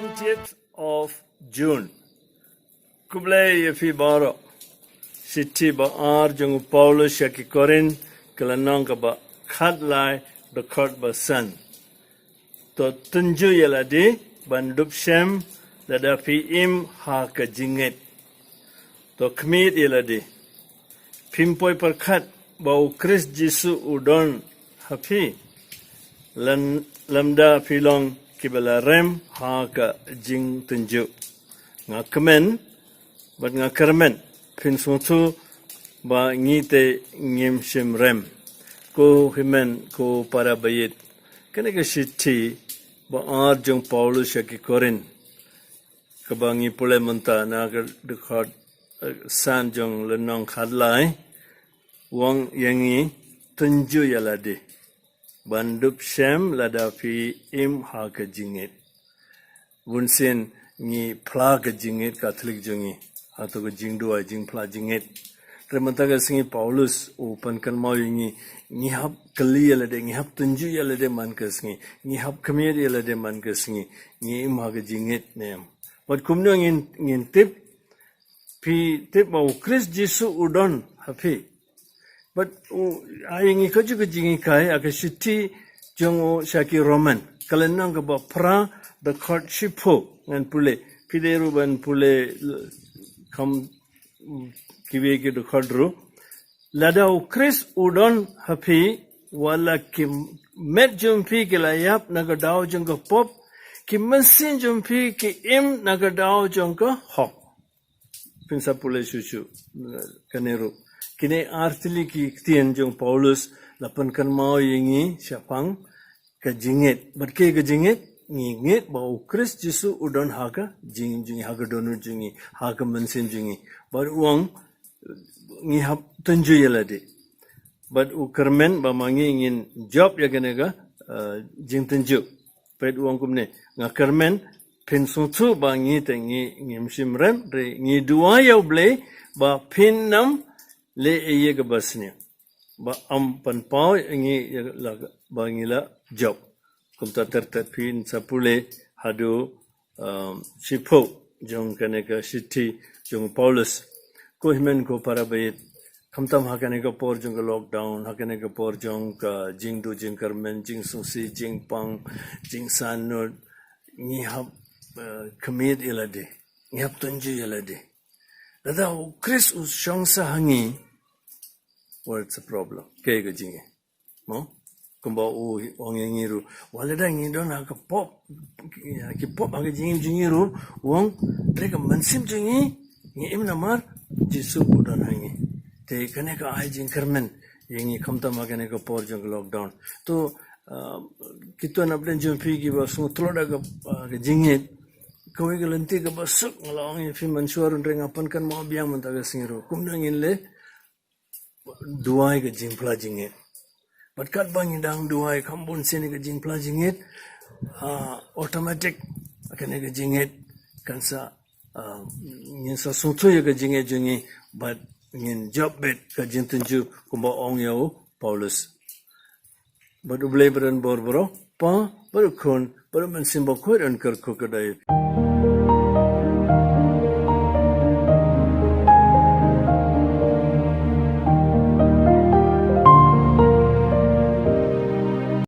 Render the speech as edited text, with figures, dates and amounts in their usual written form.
20th of June. Kublai yafi baro. Siti ba ar jung Paulus shaki korin kalanong ka ba khatlai bakot ba san. To tunju yaladi bandup shem ladafi im ha ka jingit. To kmit yaladi. Pimpoy perkhat bau Chris Jisu udon hafi. Lamda filong kibala rem ha ka jing tunju. Nga kemen bat nga kermen pin suntu ba ngite ngim shim rem ko himen ko para bayit kene ka shiti ba ar jong Paulus shaki korin kabangi pule menta na ka dekat san jong lenong khadlai wang yangi tunju yalade bandup shem ladafi im ha ka jingit bunsin ngi phla ka jingit Catholic jongi ato ka jingdua jing phla jingit remanta ka singi Paulus open kan mau ngi hap kali yalade ngi hap tunju yalade man ka singi ngi hap khamir yalade man ka singi ngi im ha ka jingit nem wat kumno ngin tip mau Chris Jisu udon hafi but ayingi kaju ka jingi kai akashiti jongo shaki Roman kalenang ka ba pra the courtship ho ngan pule pideru ban pule kam kiwe ki the khadru ladau Chris udon hafi wala ki met jumpi ki layap nagadao jonga pop ki masin jumpi ki im nagadao jonga hop pinsa pule shushu kaneru kini artili ki tien jong Paulus lapan kan mau yingi syapang ka jingit berke ka jingit ngit bau Chris Jisu udon haga jingi haga donu jingi haga mensin jingi bar uang ngi hap tunju yalade but u kermen ba mangi ingin job ya ganega jing tunju ped uang kumne nga kermen pin suntu ba ngi tengi ngimshim rem re ngi dua ya ble ba pin nam le eye ke basnya ba am pan pau ngi ba ngi la job kumta tertat pin sapule hadu sipo jong kaneka city jong Paulus ko himen ko para bayit kamtam hakane ka por jong lockdown hakane ka por jong ka jing du jing karmen jing susi jing pang jing san no ngi hab khamid ilade ngi hab tunji ilade Dada Chris us shangsa hangi what's the problem ke ga jinge mo kumba o ongengiru wala da ngi don ha ka pop ki pop ha jingiru wong rega mansim jingi ngi imna mar Jisu udan hangi te kane ka ai jing karmen yengi khamta ma kane ka por jong lockdown to kitwa na plan jom phi ki ba so troda ka jinge kawai ka lanti ka basuk ngalawang fi mansuar ring apan kan mau biang mentaga singiru kumdang inle duai ka jingpla jingit but kat bang indang duai kambun sini ka jingpla jingit automatic akan ka jingit kansa ngin sa sutu ya ka jingit jungi but ngin job bet ka jintunju kumba ong yau Paulus but ublay beran borboro pa baru kun baru mensimbok kuat ankar kukadai